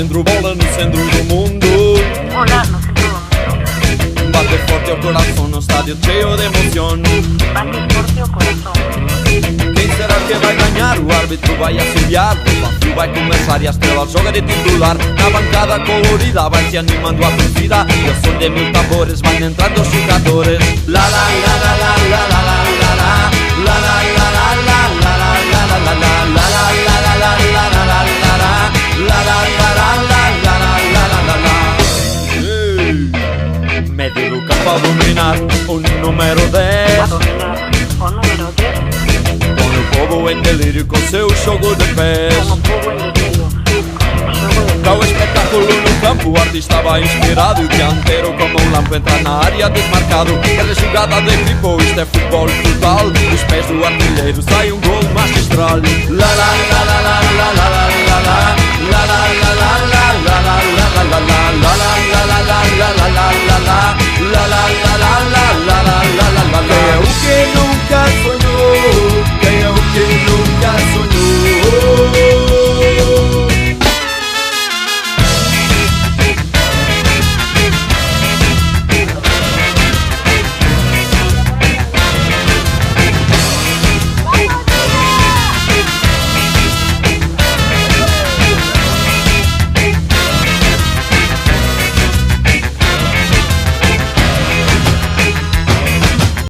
centro, bola no centro do mundo. Volar no centro do mundo. Bate forte o coração no estádio cheio de emoção. Bate forte o coração. Quem será que vai ganhar? O árbitro vai assobiar, o desafio vai começar e a estrela joga de titular. Na bancada colorida vai se animando a torcida e ao som de mil tambores vão entrando os jogadores. La la la la la la la la la la la la la la la la la. Medio do campo a dominar o número 10. A dominar o número 10. Põe o povo em delírio com seu jogo de pés. Como povo em delírio com seu jogo de Dá o espetáculo no campo, o artista vai inspirado. E o dianteiro como um lampo entra na área desmarcado. Cada jogada de equipo, isto é futebol total. Dos pés do artilheiro sai um gol magistral. La la la la la la la.